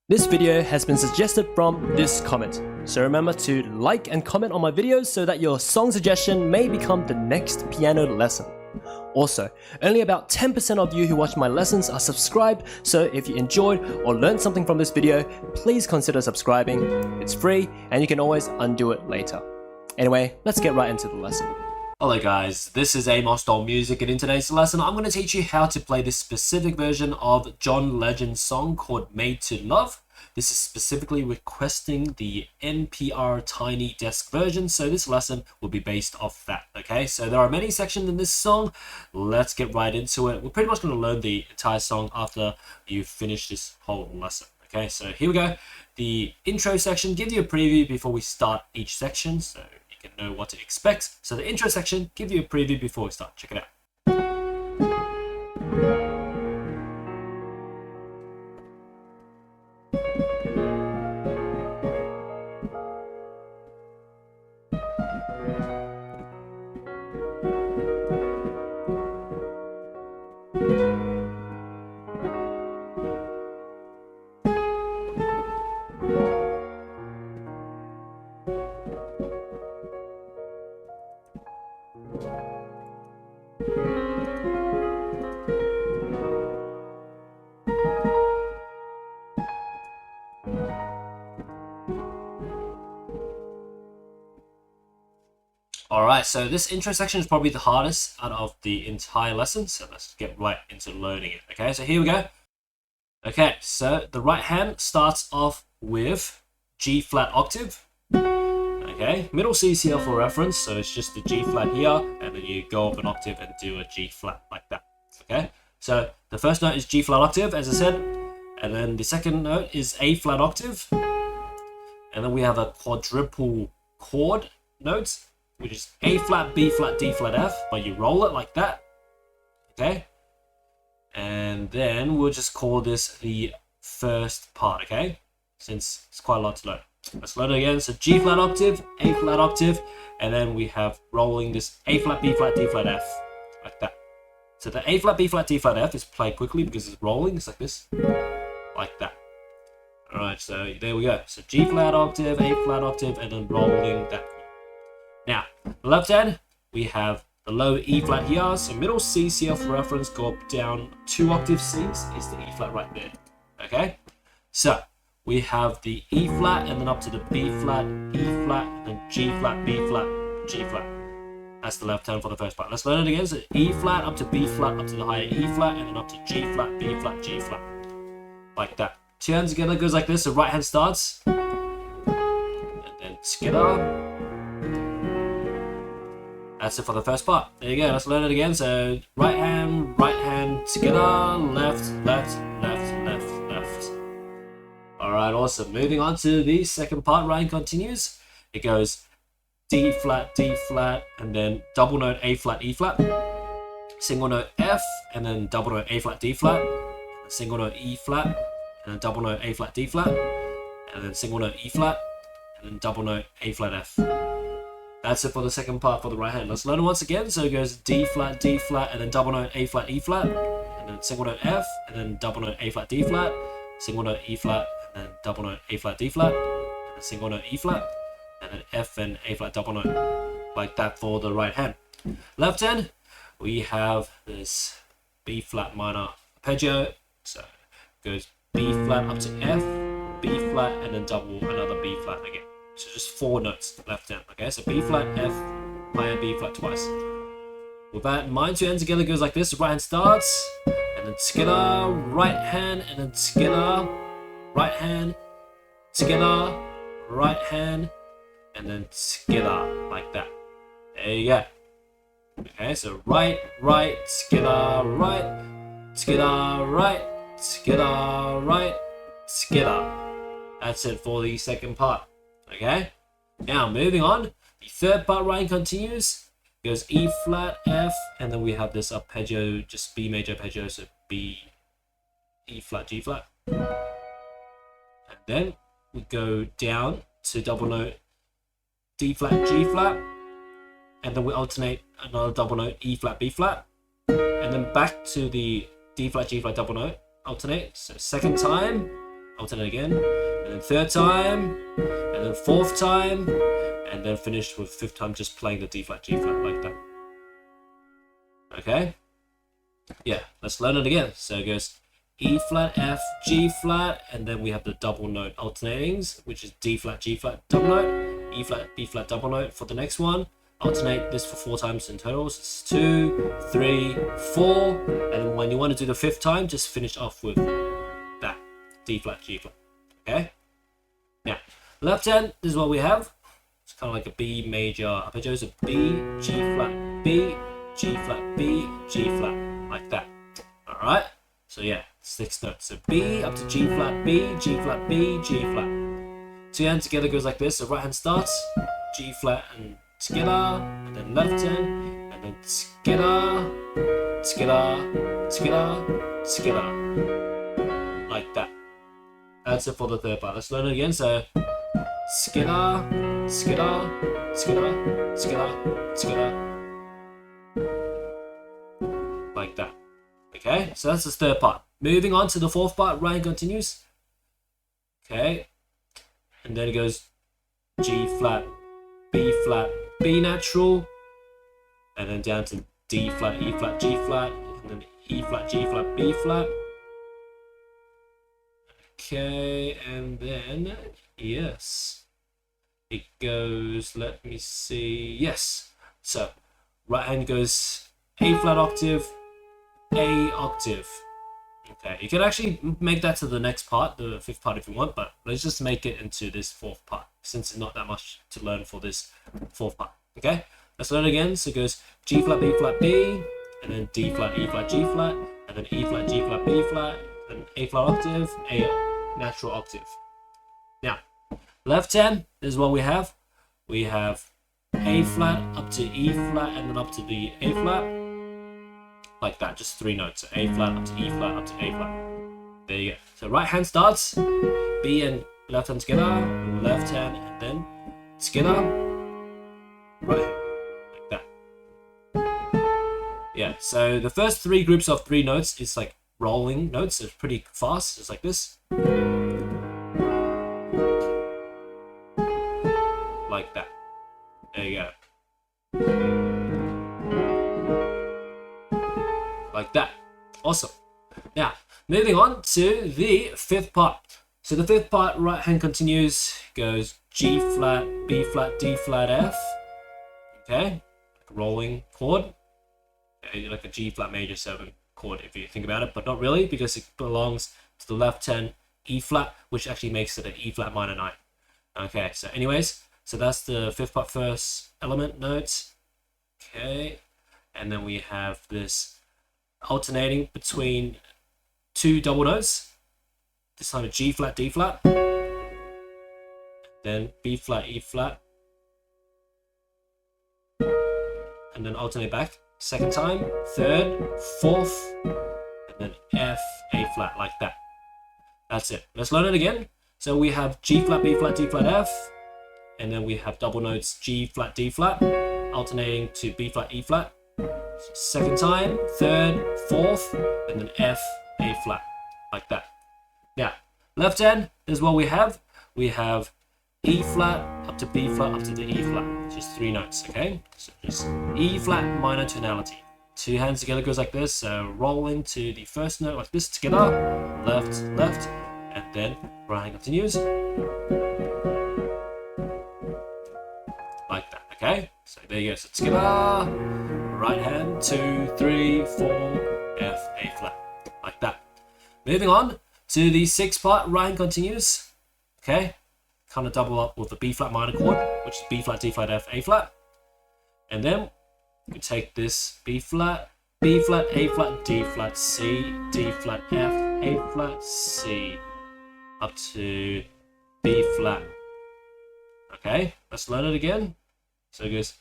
This video has been suggested from this comment, so remember to like and comment on my videos so that your song suggestion may become the next piano lesson. Also, only about 10% of you who watch my lessons are subscribed, so if you enjoyed or learned something from this video, please consider subscribing. It's free and you can always undo it later. Anyway, let's get right into the lesson. Hello guys, this is Amosdoll Music, and in today's lesson I'm going to teach you how to play this specific version of John Legend's song called Made to Love. This is specifically requesting the NPR Tiny Desk version, so this lesson will be based off that, okay? So there are many sections in this song. Let's get right into it. We're pretty much going to learn the entire song after you finish this whole lesson, okay? So here we go. The intro section gives you a preview before we start each section, so you can know what to expect. So the intro section gives you a preview before we start. Check it out. Alright, so this intro section is probably the hardest out of the entire lesson, so let's get right into learning it. Okay, so here we go. Okay, so the right hand starts off with G flat octave. Okay, middle C here for reference, so it's just the G flat here, and then you go up an octave and do a G flat like that. Okay, so the first note is G flat octave, as I said, and then the second note is A flat octave, and then we have a quadruple chord note, which is A flat, B flat, D flat, F, but you roll it like that, okay? And then we'll just call this the first part, okay? Since it's quite a lot to learn. Let's learn it again. So G flat octave, A flat octave, and then we have rolling this A flat, B flat, D flat, F, like that. So the A flat, B flat, D flat, F is played quickly because it's rolling, it's like this, like that. Alright, so there we go. So G flat octave, A flat octave, and then rolling that. Now, the left hand, we have the low E flat here, so middle C here for reference, go up down 2 octave Cs is the E flat right there, okay? So, we have the E flat, and then up to the B flat, E flat, and then G flat, B flat, G flat. That's the left hand for the first part. Let's learn it again. So E flat, up to B flat, up to the higher E flat, and then up to G flat, B flat, G flat. Like that. Two hands together goes like this, so right hand starts, and then together. That's it for the first part. There you go, let's learn it again. So right hand, together, left, left, left, left, left. Alright, awesome. Moving on to the second part, right hand continues. It goes D flat, and then double note A flat, E flat, single note F, and then double note A flat, D flat, single note E flat, and then double note A flat, D flat, and then single note E flat, and then double note A flat, F. That's it for the second part for the right hand. Let's learn it once again. So it goes D flat, and then double note A flat, E flat, and then single note F, and then double note A flat, D flat, single note E flat, and then double note A flat, D flat, and then single note E flat, and then F and A flat double note, like that for the right hand. Left hand, we have this B flat minor arpeggio. So it goes B flat up to F, B flat, and then double another B flat again. So just 4 notes left hand, okay? So B flat, F, higher B flat twice. With that in mind, 2 hands together goes like this. Right hand starts, and then together, right hand, and then together, right hand, together, right hand, and then together, like that. There you go. Okay, so right, together, right, together, right, together, right, together. That's it for the second part. Okay, now moving on, the third part right hand continues, goes E flat, F, and then we have this arpeggio, just B major arpeggio, so B, E flat, G flat, and then we go down to double note D flat, G flat, and then we alternate another double note E flat, B flat, and then back to the D flat, G flat double note, alternate, so second time, alternate again, and then third time, and then fourth time, and then finish with fifth time just playing the D flat, G flat like that. Okay? Yeah, let's learn it again. So it goes E flat, F, G flat, and then we have the double note alternatings, which is D flat, G flat, double note, E flat, B flat, double note for the next one. Alternate this for 4 times in total. So it's 2, 3, 4, and when you want to do the fifth time, just finish off with that D flat, G flat. Okay? Now, left hand is what we have. It's kind of like a B major arpeggio. So B, G flat, B, G flat, B, G flat, like that. All right. So yeah, 6 notes. So B up to G flat, B, G flat, B, G flat. 2 hands together goes like this. So right hand starts G flat and together, and then left hand, and then together, together, together, together, like that. That's it for the third part. Let's learn it again. So together, together, together, together, together. Like that. Okay, so that's the third part. Moving on to the fourth part, right hand continues. Okay, and then it goes G flat, B flat, B natural, and then down to D flat, E flat, G flat, and then E flat, G flat, B flat. Okay, and then yes, it goes, let me see, yes. So right hand goes A flat octave, A octave. Okay, you can actually make that to the next part, the fifth part if you want, but let's just make it into this fourth part since it's not that much to learn for this fourth part. Okay, let's learn it again. So it goes G flat, B flat, B, and then D flat, E flat, G flat, and then E flat, G flat, B flat, then A flat octave, A natural octave. Now, left hand is what we have. We have A flat up to E flat and then up to the A flat. Like that, just 3 notes. So A flat up to E flat up to A flat. There you go. So right hand starts B and left hand together, left hand and then together, right hand, like that. Yeah. So the first 3 groups of 3 notes is like rolling notes. It's pretty fast. It's like this, like that. There you go. Like that. Awesome. Now, moving on to the fifth part. So the fifth part, right hand continues, goes G flat, B flat, D flat, F. Okay, like a rolling chord. Okay, like a G flat major 7 chord if you think about it, but not really because it belongs to the left hand E flat, which actually makes it an E flat minor 9. Okay, so anyways, so that's the fifth part, first element notes. Okay, and then we have this alternating between 2 double notes. This time a G flat, D flat, then B flat, E flat, and then alternate back. Second time, third, fourth, and then F, A flat, like that. That's it. Let's learn it again. So we have G flat, B flat, D flat, F, and then we have double notes G flat, D flat, alternating to B flat, E flat. Second time, third, fourth, and then F, A flat, like that. Now, left hand is what we have. We have E flat up to B flat up to the E flat, just 3 notes, okay? So just E flat minor tonality. 2 hands together goes like this, so roll into the first note like this together, left, left, and then right hand continues. Like that, okay? So there you go, so together, right hand, 2, 3, 4, F, A flat, like that. Moving on to the sixth part, right hand continues, okay? Kind of double up with the B flat minor chord, which is B flat, D flat, F, A flat. And then we take this B flat, A flat, D flat, C, D flat, F, A flat, C, up to B flat. Okay, let's learn it again. So it goes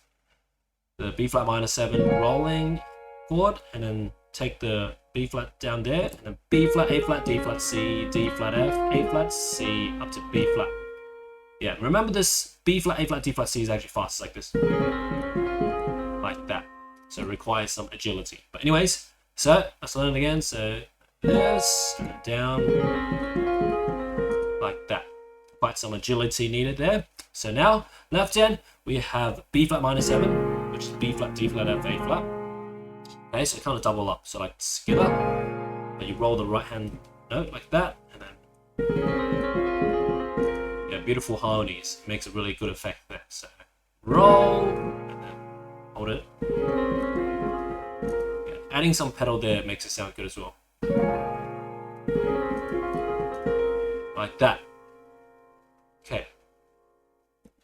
the B flat minor 7 rolling chord, and then take the B flat down there, and then B flat, A flat, D flat, C, D flat, F, A flat, C, up to B flat. Yeah, remember this B flat, A flat, D flat, C is actually fast, like this. Like that. So it requires some agility. But anyways, so let's learn it again. So this, and then down, like that. Quite some agility needed there. So now, left hand, we have B flat minor 7, which is B flat, D flat, F, A flat. Okay, so kind of double up. So like together, but you roll the right hand note like that, and then yeah, beautiful harmonies. Makes a really good effect there. So roll, and then hold it. Yeah, adding some pedal there makes it sound good as well. Like that. Okay.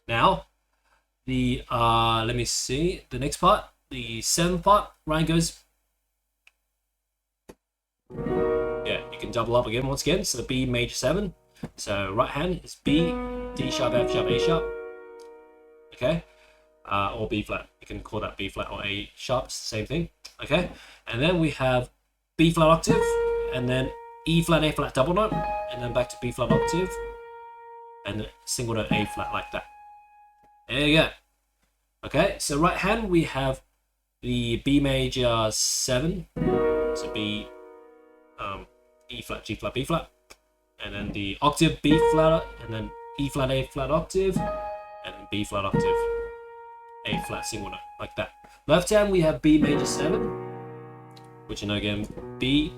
Now, the let me see the next part, the 7th part. Ryan goes. Yeah, you can double up again once again. So the B major 7. So right hand is B, D sharp, F sharp, A sharp. Okay, or B flat. You can call that B flat or A sharp. Same thing. Okay, and then we have B flat octave, and then E flat, A flat double note, and then back to B flat octave, and then single note A flat like that. There you go. Okay, so right hand we have the B major 7, so B, E flat, G flat, B flat, and then the octave B flat, and then E flat, A flat octave, and then B flat octave, A flat single note like that. Left hand we have B major 7, which you know again B,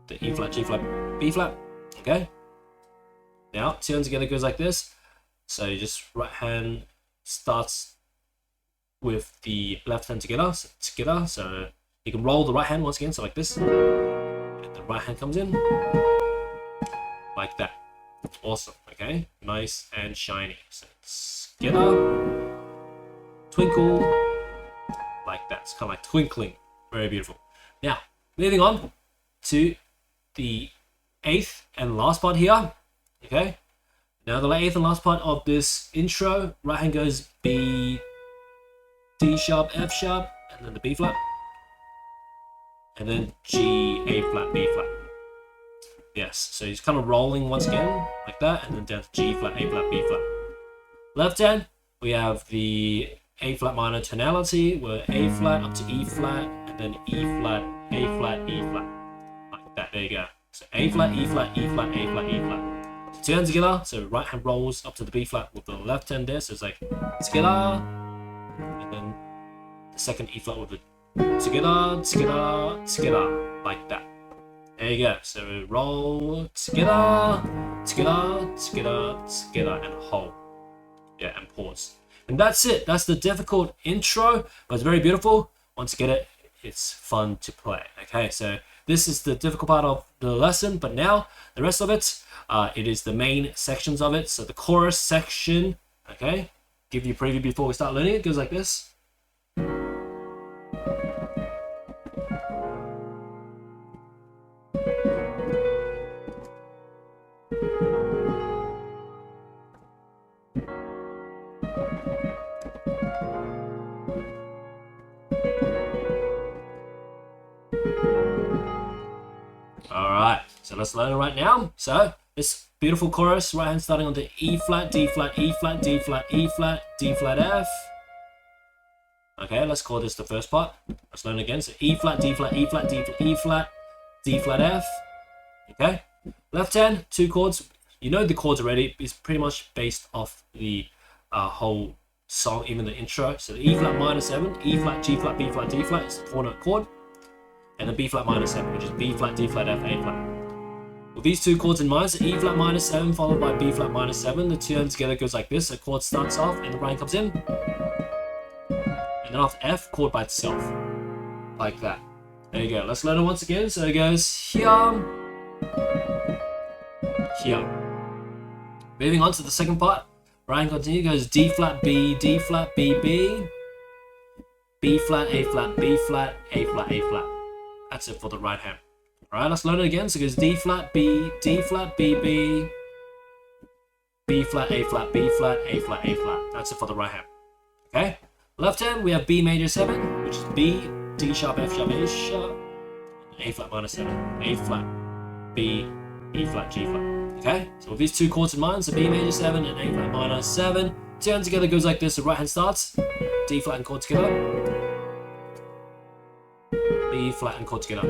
the E flat, G flat, B flat. Okay. Now turn together goes like this. So you just right hand starts with the left hand together, so you can roll the right hand once again, so like this, and the right hand comes in like that. Awesome. Okay, nice and shiny. So together, twinkle like that. It's kind of like twinkling. Very beautiful. Now moving on to the 8th and last part here. Okay, now the 8th and last part of this intro, right hand goes B, D sharp, F sharp, and then the B flat, and then G, A flat, B flat. Yes, so he's kind of rolling once again like that, and then down to G flat, A flat, B flat. Left hand, we have the A flat minor tonality, where A flat up to E flat, and then E flat, A flat, E flat, like that. There you go. So A flat, E flat, E flat, A flat, E flat. So turn together, so right hand rolls up to the B flat with the left hand there, so it's like together, and then the second E flat with the together, together, together, like that. There you go. So roll together, together, together, together, and hold. Yeah, and pause. And that's it. That's the difficult intro, but it's very beautiful. Once you get it, it's fun to play. Okay, so this is the difficult part of the lesson, but now the rest of it, it is the main sections of it. So the chorus section, okay, give you a preview before we start learning. It goes like this. Alright, so let's learn it right now. So this beautiful chorus, right hand starting on the E flat, D flat, E flat, D flat, E flat, D flat, F. Okay, let's call this the first part. Let's learn it again. So E flat, D flat, E flat, D flat, E flat, D flat, F. Okay, left hand, 2 chords. You know the chords already. It's pretty much based off the whole song, even the intro. So the E flat minor 7, E flat, G flat, B flat, D flat is the 4-note chord. And then B flat minor 7, which is B flat, D flat, F, A flat. With these 2 chords in mind, so E flat minor 7 followed by B flat minor 7, the turn together goes like this. So chord starts off and the right comes in. And then after F, chord by itself. Like that. There you go. Let's learn it once again. So it goes here. Here. Moving on to the second part. Ryan continue goes D flat, B, D flat, B, B. B flat, A flat, B flat, A flat, A flat. That's it for the right hand. Alright, let's learn it again. So it goes D flat, B, D flat, B, B. B flat, A flat, B flat, A flat, A flat. That's it for the right hand. Okay? Left hand, we have B major 7, which is B, D sharp, F sharp, A sharp, A flat minor 7, A flat, B, E flat, G flat. Okay? So with these 2 chords in mind, so B major 7 and A flat minor 7, turn together goes like this. The right hand starts, D flat and chord together, B flat and chord together.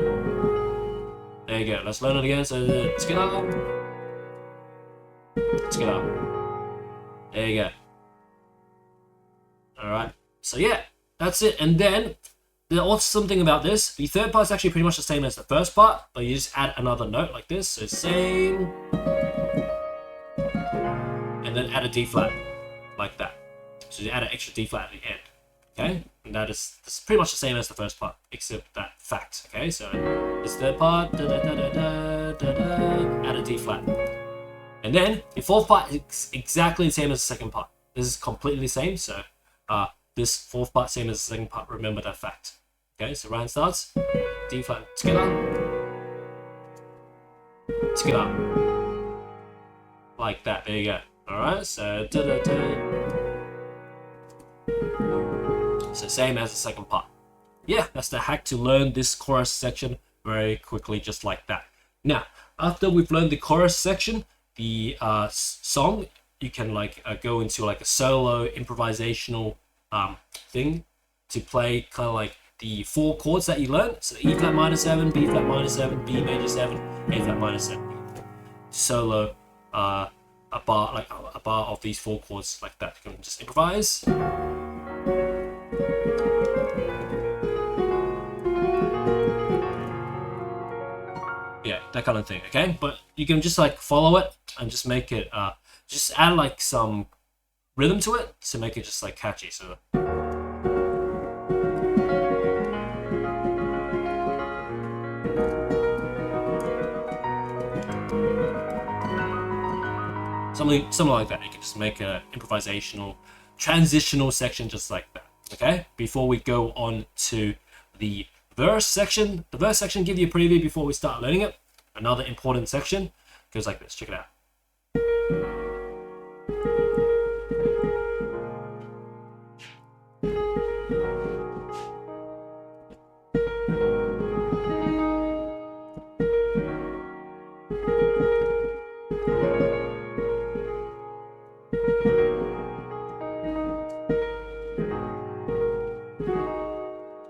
There you go. Let's learn it again. So together, together. There you go. Alright, so yeah, that's it. And then the awesome thing about this, the third part is actually pretty much the same as the first part, but you just add another note like this. So same, and then add a D flat like that. So you add an extra D flat at the end. Okay, and that's pretty much the same as the first part, except that fact. Okay, so this third part, add a D flat, and then the fourth part is exactly the same as the second part. This is completely the same. So this fourth part same as the second part. Remember that fact. Okay, so right hand starts D flat together, like that. There you go. All right, so so same as the second part. Yeah, that's the hack to learn this chorus section very quickly, just like that. Now, after we've learned the chorus section, the song, you can like go into like a solo improvisational thing to play kind of like the 4 chords that you learned. So E flat minor 7, B flat minor 7, B major 7, A flat minor 7. Solo a bar of these 4 chords like that. You can just improvise. Yeah, that kind of thing. Okay, but you can just like follow it and just make it just add like some rhythm to it to make it just like catchy. So something like that. You can just make an improvisational transitional section just like that. Okay, before we go on to the verse section. The verse section gives you a preview before we start learning it. Another important section goes like this. Check it out.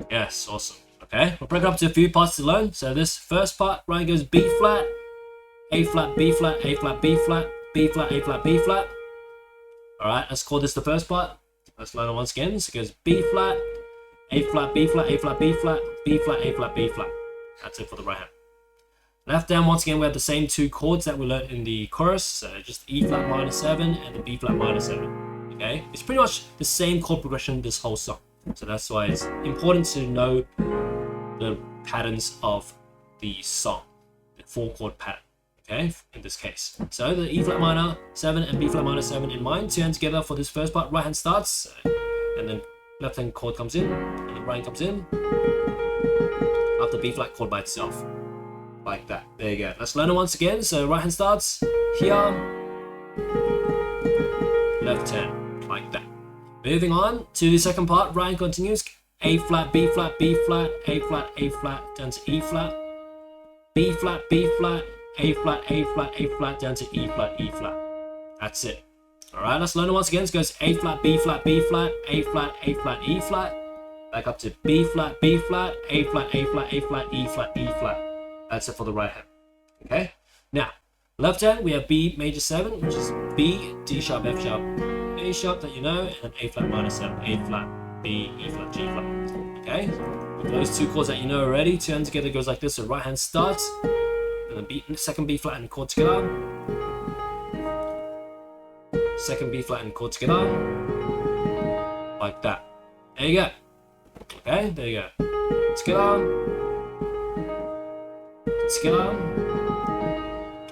Yes, awesome. Okay, we'll break it up to a few parts to learn. So this first part, right, goes B flat, A flat, B flat, A flat, B flat, B flat, A flat, B flat. All right, let's call this the first part. Let's learn it once again. So it goes B flat, A flat, B flat, A flat, B flat, B flat, A flat, B flat. That's it for the right hand. Left hand, once again, we have the same 2 chords that we learned in the chorus. So just E flat minor 7 and the B flat minor 7. Okay, it's pretty much the same chord progression this whole song. So that's why it's important to know the patterns of the song, the 4 chord pattern, okay, in this case. So the E flat minor 7 and B flat minor 7 in mind, 2 hands together for this first part. Right hand starts, and then left hand chord comes in, and then right hand comes in, after B flat chord by itself, like that. There you go. Let's learn it once again. So right hand starts here, left hand, like that. Moving on to the second part, right hand continues. A flat, B flat, B flat, A flat, down to E flat, B flat, B flat, A flat, A flat, A flat, down to E flat, E flat. That's it. All right, let's learn it once again. It goes A flat, B flat, B flat, A flat, A flat, E flat, back up to B flat, B flat, A flat, A flat, A flat, E flat, E flat. That's it for the right hand. Okay. Now, left hand we have B major 7, which is B, D sharp, F sharp, A sharp that you know, and then A flat minor 7, A flat, B, E flat, G flat. Okay, with those 2 chords that you know already, 2 hands together goes like this. So right hand starts, and then B, second B flat and chord together, second B flat and chord together, like that. There you go. Okay, there you go. Together, together.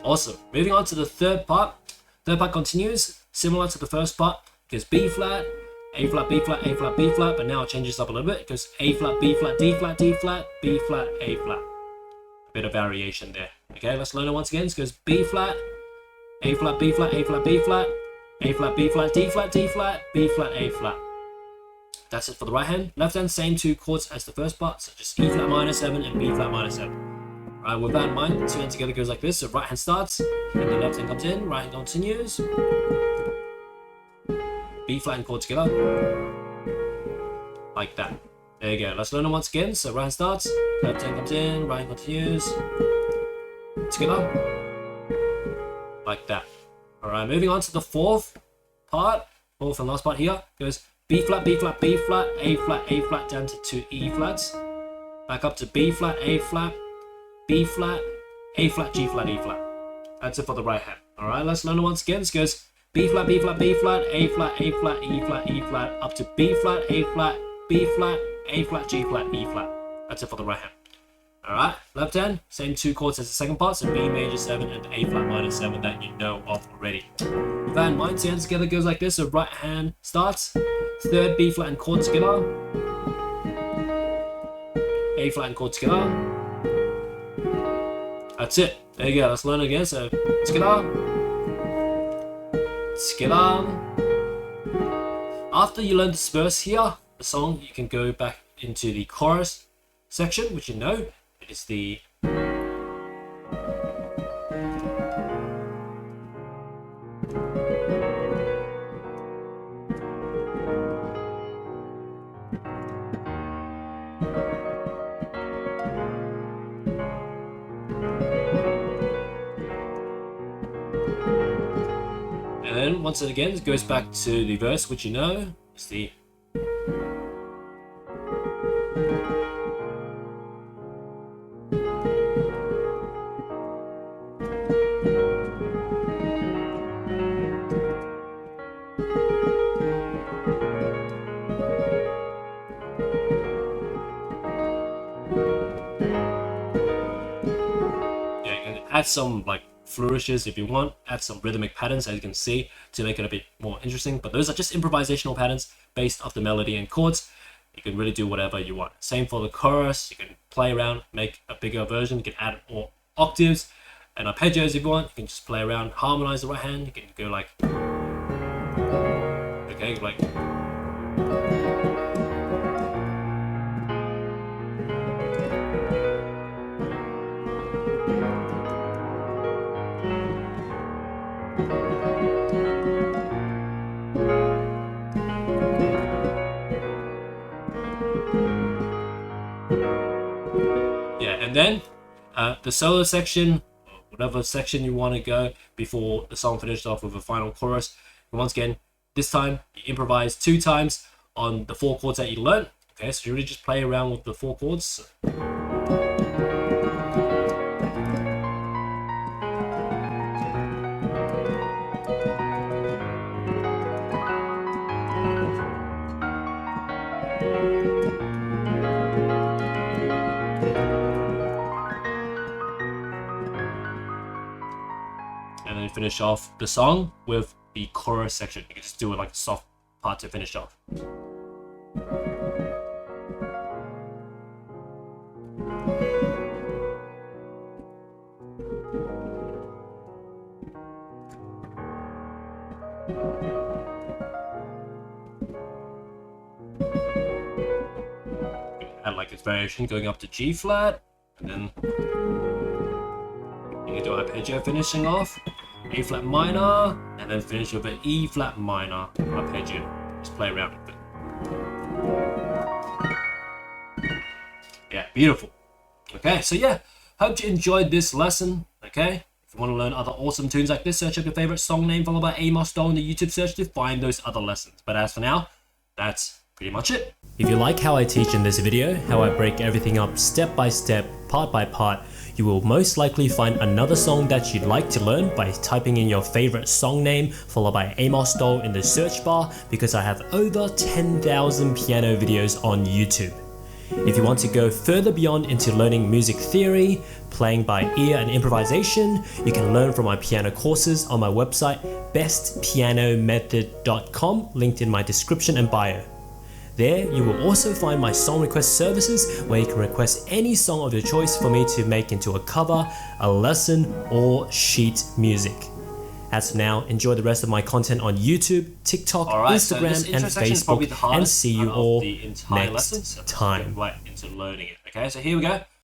Awesome. Moving on to the third part. Third part continues similar to the first part. It goes B flat, A flat, B flat, A flat, B flat, but now it changes up a little bit. It goes A flat, B flat, D flat, D flat, B flat, A flat. A bit of variation there. Okay, let's learn it once again. It goes B flat, A flat, B flat, A flat, B flat, A flat, B flat, D flat, D flat, B flat, A flat. That's it for the right hand. Left hand, same 2 chords as the first part. So just E flat minor 7 and B flat minor 7. Right, with that in mind, 2 hands together goes like this. So right hand starts, and the left hand comes in, right hand continues. B flat and chord together, like that. There you go. Let's learn it once again. So right hand starts, left hand comes in, right hand continues, together, like that. Alright, moving on to the fourth and last part here. Goes B flat, B flat, B flat, A flat, A flat, down to 2 E flats. Back up to B flat, A flat, B flat, A flat, G flat, E flat. That's it for the right hand. Alright, let's learn it once again. This goes B flat, B flat, B flat, A flat, A flat, E flat, E flat, up to B flat, A flat, B flat, A flat, G flat, E flat. That's it for the right hand. Alright, left hand, same 2 chords as the second part, so B major 7 and A flat minor 7 that you know of already. With that in mind, hands together goes like this. So right hand starts, 3rd B flat and chord together, A flat and chord together. That's it. There you go. Let's learn it again. So together. After you learn this verse here, the song, you can go back into the chorus section, which you know it is the and then once again it goes back to the verse, which you know is the add some like flourishes if you want, add some rhythmic patterns as you can see to make it a bit more interesting, but those are just improvisational patterns based off the melody and chords. You can really do whatever you want. Same for the chorus, you can play around, make a bigger version, you can add more octaves and arpeggios if you want. You can just play around, harmonize the right hand, you can go like, okay, like and then the solo section, whatever section you want to go before the song finished off with a final chorus. And once again, this time you improvise 2 times on the 4 chords that you learned. Okay, so you really just play around with the 4 chords. And then finish off the song with the chorus section. You can just do it like a soft part to finish off. Add like this variation going up to G flat, and then you can do arpeggio finishing off, A flat minor, and then finish with an E flat minor arpeggio. Just play around with it. Yeah, beautiful. Okay, so yeah, hope you enjoyed this lesson. Okay, if you want to learn other awesome tunes like this, search up your favorite song name followed by Amosdoll in the YouTube search to find those other lessons. But as for now, that's pretty much it. If you like how I teach in this video, how I break everything up step by step, part by part, you will most likely find another song that you'd like to learn by typing in your favorite song name followed by Amosdoll in the search bar, because I have over 10,000 piano videos on YouTube. If you want to go further beyond into learning music theory, playing by ear and improvisation, you can learn from my piano courses on my website bestpianomethod.com, linked in my description and bio. There, you will also find my song request services where you can request any song of your choice for me to make into a cover, a lesson, or sheet music. As for now, enjoy the rest of my content on YouTube, TikTok, Instagram, and Facebook, and see you all next time. Right into learning it. Okay, so here we go.